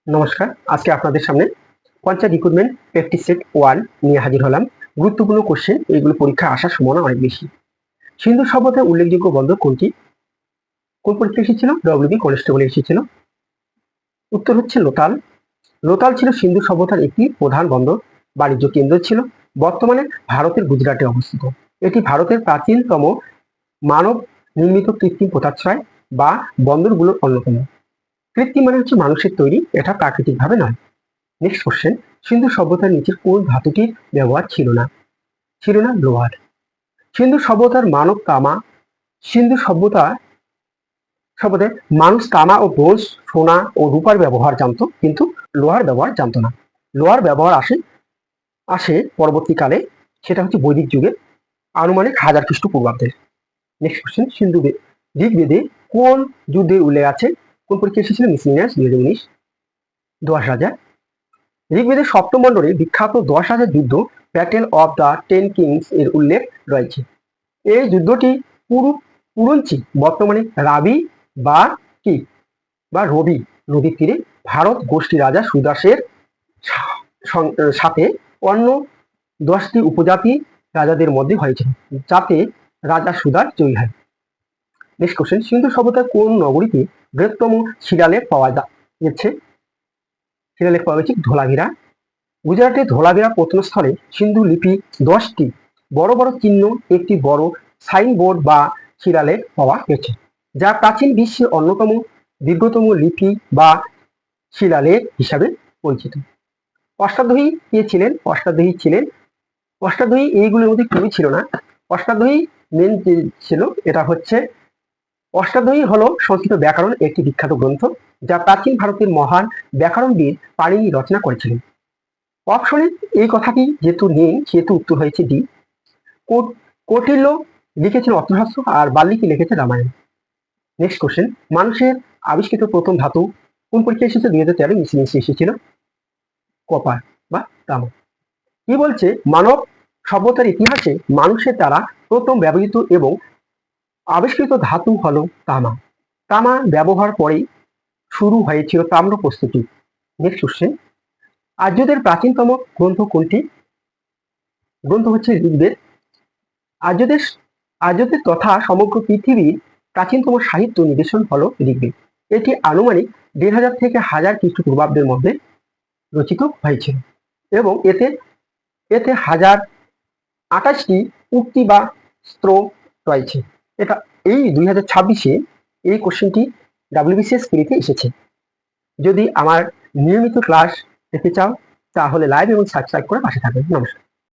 নমস্কার, আজকে আপনাদের সামনে পঞ্চায়েত রিক্রুটমেন্ট প্র্যাকটিস সেট 1 নিয়ে হাজির হলাম। গুরুত্বপূর্ণ কোশ্চেন, এইগুলো পরীক্ষায় আসার সম্ভাবনা অনেক বেশি। সিন্ধু সভ্যতার উল্লেখযোগ্য বন্দর কোনটি? কোন পরীক্ষা এসেছিল? ডব্লিউবি কনস্টেবলে এসেছিল। উত্তর হচ্ছে লোতাল। লোতাল ছিল সিন্ধু সভ্যতার একটি প্রধান বন্দর, বাণিজ্য কেন্দ্র ছিল। বর্তমানে ভারতের গুজরাটে অবস্থিত। এটি ভারতের প্রাচীনতম মানব নির্মিত কৃত্রিম পোতাশ্রয় বা বন্দরগুলোর অন্যতম। কৃত্রিম মানে হচ্ছে মানুষের তৈরি, এটা প্রাকৃতিকভাবে নয়। নেক্সট কোশ্চেন, সিন্ধু সভ্যতার নিচের কোন ধাতুটির ব্যবহার ছিল না? লোহার। সিন্ধু সভ্যতার মানব তামা সিন্ধু সভ্যতায় মানুষ তামা ও ব্রোঞ্জ, সোনা ও রূপার ব্যবহার জানতো, কিন্তু লোহার ব্যবহার জানতো না। লোহার ব্যবহার আসে পরবর্তীকালে, সেটা হচ্ছে বৈদিক যুগে, আনুমানিক 1000 খ্রিস্টপূর্বাব্দে। নেক্সট কোশ্চেন, ঋগ্বেদে কোন যুদ্ধের উল্লেখ আছে? কোন পরীক্ষা এসেছিল? মিসলিনিয়াস 2019। 10,000। ঋগ্বেদের সপ্তম মণ্ডলে বিখ্যাত 10,000 যুদ্ধ, ব্যাটেল অফ দ্য 10 কিংস এর উল্লেখ রয়েছে। এই যুদ্ধটি পুরুঞ্চি, বর্তমানে রাবি বা কি বা রবি নদীর তীরে ভারত গোষ্ঠী রাজা সুদাসের সাথে অন্য 10টি উপজাতি রাজাদের মধ্যে হয়েছিল, যাতে রাজা সুদাস জয়ী হয়। নেক্সট কোশ্চেন, সিন্ধু সভ্যতার কোন নগরীতে বৃহত্তম শিলালেখ পাওয়া গেছে? শিলালেখ পাওয়া গেছে ধোলাভিরা। গুজরাটের ধোলাভিরা প্রত্নস্থলে সিন্ধু লিপি 10টি বড় বড় চিহ্ন, একটি বড় সাইনবোর্ড বা শিলালেখ পাওয়া গেছে, যা প্রাচীন বিশ্বের অন্যতম দীর্ঘতম লিপি বা শিলালেখ হিসাবে পরিচিত। অষ্টাধ্যায়ী কে ছিলেন? অষ্টাধ্যায়ী এইগুলোর মধ্যে কেউই ছিল না। অষ্টাধ্যায়ী মেন যে ছিল, এটা হচ্ছে অষ্টাধ্যায়ী হলো সংস্কৃত ব্যাকরণ, একটি বিখ্যাত গ্রন্থ যা প্রাচীন ভারতের মহান ব্যাকরণবিদ পাণিনি রচনা করেছিলেন। অপশনে এই কথাটি যেহেতু নেই, সেহেতু উত্তর হয়েছে ডি। কৌটিল্য লিখেছেন অর্থশাস্ত্র, আর বাল্মীকি লিখেছে রামায়ণ। নেক্সট কোশ্চেন, মানুষের আবিষ্কৃত প্রথম ধাতু কোন পরীক্ষা এসেছে? 2013 মিসিলিয়াসে এসেছিল কপার বা তামা। কি বলছে? মানব সভ্যতার ইতিহাসে মানুষের দ্বারা প্রথম ব্যবহৃত এবং আবিষ্কৃত ধাতু হলো তামা। তামা ব্যবহার পরেই শুরু হয়েছিল তাম্র প্রস্তুতি। নেক্সট কোশ্চেন, আর্যদের প্রাচীনতম গ্রন্থ কোনটি? গ্রন্থ হচ্ছে ঋগ্বেদ। আর্যদের তথা সমগ্র পৃথিবীর প্রাচীনতম সাহিত্য নিদর্শন হলো ঋগ্বেদ। এটি আনুমানিক 1,500 থেকে 1000 খ্রিস্টপূর্বাব্দের মধ্যে রচিত হয়েছিল এবং এতে 1028টি উক্তি বা স্তোত্র রয়েছে। এটা এই 2026-এ এই কোশ্চেনটি ডাব্লিউবিসিএস প্রিতে এসেছে। যদি আমার নিয়মিত ক্লাস দেখতে চাও, তাহলে লাইক এবং সাবস্ক্রাইব করে পাশে থাকবেন। নমস্কার।